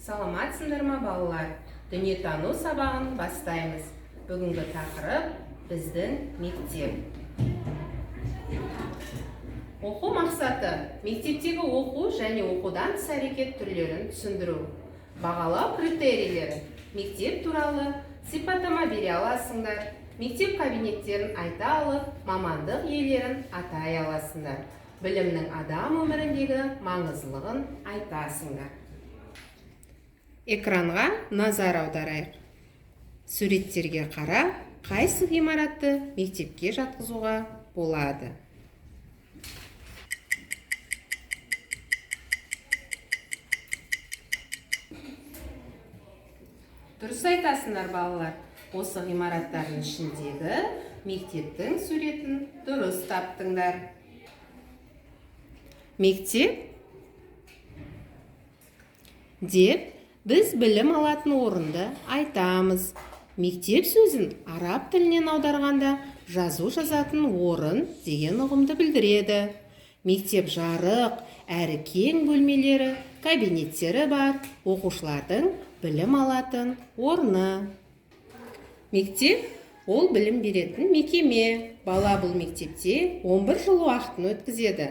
Саламатсыңдар ма балалар? Дүниетану сабағын бастаймыз. Бүгінгі тақырып біздің мектеп. Оқу мақсаты мектептегі оқу және оқудан тыс әрекет түрлерін түсіндіру. Бағалау критерийлері. Мектеп туралы сипаттама бере аласыңдар. Мектеп кабинеттерін айта алып, мамандық иелерін атай аласыңдар. Білімнің адам өміріндегі маңыздылығын айтасыңдар. Экранға назар аударайық. Суреттерге қарап, қайсы ғимаратты мектепке жатқызуға болады? Дұрыс айтасыңдар балалар. Осы ғимараттардың ішіндегі мектептің суретін дұрыс таптыңдар. Мектеп деп біз білім алатын орынды айтамыз. Мектеп сөзін араб тілінен аударғанда жазу жазатын орын деген ұғымды білдіреді. Мектеп жарық, әрі кең бөлмелері, кабинеттері бар, оқушылардың білім алатын орны. Мектеп ол білім беретін мекеме. Бала бұл мектепте 11 жыл уақытын өткізеді.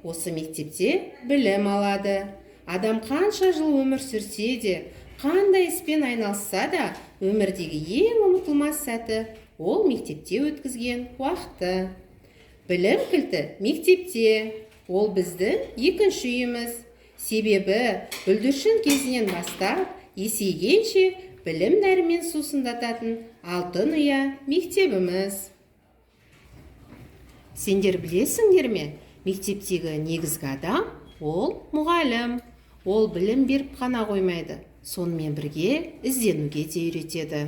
Осы мектепте білім алады. Адам қанша жыл өмір сүрсе де, қандай іспен айналысса да, өмірдегі ең ұмытылмас сәті ол мектепте өткізген уақыты. Білім кілті мектепте. Ол біздің екінші үйіміз. Себебі бүлдіршін кезінен бастап есейгенше білім нәрімен сусындататын алтын ұя мектебіміз. Сендер білесіңдер ме? Мектептегі негізгі адам ол мұғалім. Ол білім беріп қана қоймайды, сонымен бірге ізденуге де үйретеді.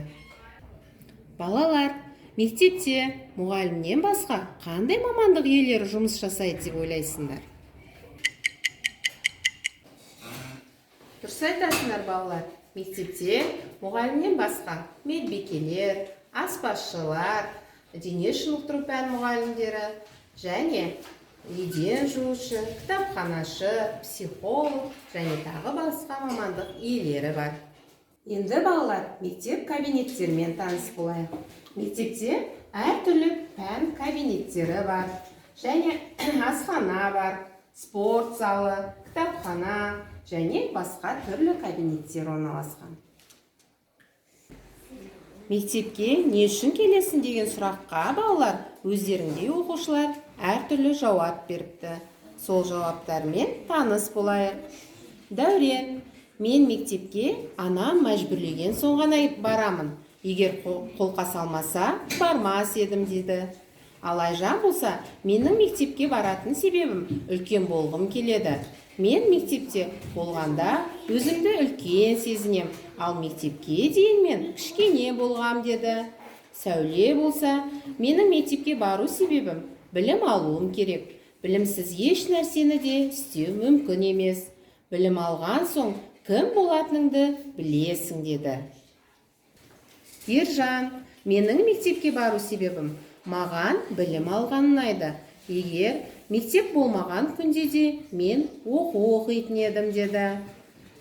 Балалар, мектепте мұғалімнен басқа қандай мамандық иелері жұмыс жасайды деп ойлайсыңдар? Дұрыс айтасыңдар балалар. Мектепте мұғалімнен басқа медбикелер, аспазшылар, дене шынықтыру пән мұғалімдері және еден жуушы, кітапханашы, психолог және тағы басқа мамандық иелері бар. Енді балалар, мектеп кабинеттерімен таныс болайық. Мектепте әртүрлі пән кабинеттері бар. Және асхана бар, спорт залы, кітапхана және басқа түрлі кабинеттер орналасқан. Мектепке не үшін келесің деген сұраққа балалар өздеріңдей оқушылар әртүрлі жауап беріпті. Сол жауаптармен таныс болайық. Дәурен, мен мектепке анам мәжбүрлеген соң ғана барамын. Егер қолқа салмаса, бармас едім деді. Алайжан болса, менің мектепке баратын себебім үлкен болғым келеді. Мен мектепте болғанда өзімді үлкен сезінем, ал мектепке дейін мен кішкене болғам деді. Сәуле болса, менің мектепке бару себебім білім алуым керек. Білімсіз еш нәрсені де істеу мүмкін емес. Білім алған соң кім болатыныңды білесің деді. Ержан, менің мектепке бару себебім маған білім алған ұнайды. Егер мектеп болмаған күнде де мен оқу оқитын едім деді.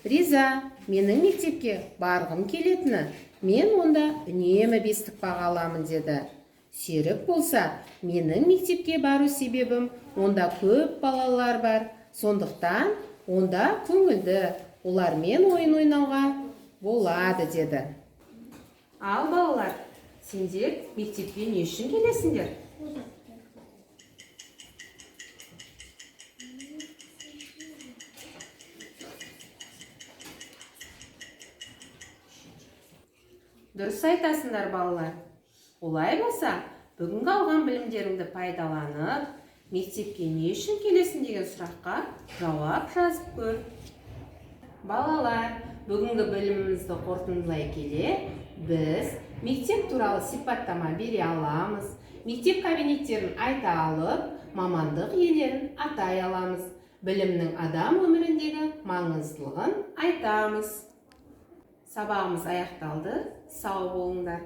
Риза, менің мектепке барғым келетіні, мен онда үнемі бестік баға аламын деді. Серік болса, менің мектепке бару себебім онда көп балалар бар. Сондықтан онда көңілді, олармен ойын ойнауға болады деді. Ал балалар, сендер мектепке не үшін келесіңдер? Дұрыс айтасыңдар балалар. Олай болса, бүгінгі алған білімдеріңді пайдаланып, мектепке не үшін келесің деген сұраққа жауап жазып көр. Балалар, бүгінгі білімімізді қорытындылай келе, біз мектеп туралы сипаттама бере аламыз. Мектеп кабинеттерін айта алып, мамандық иелерін атай аламыз. Білімнің адам өміріндегі маңыздылығын айтамыз. Сабағымыз аяқталды. Сау болыңдар.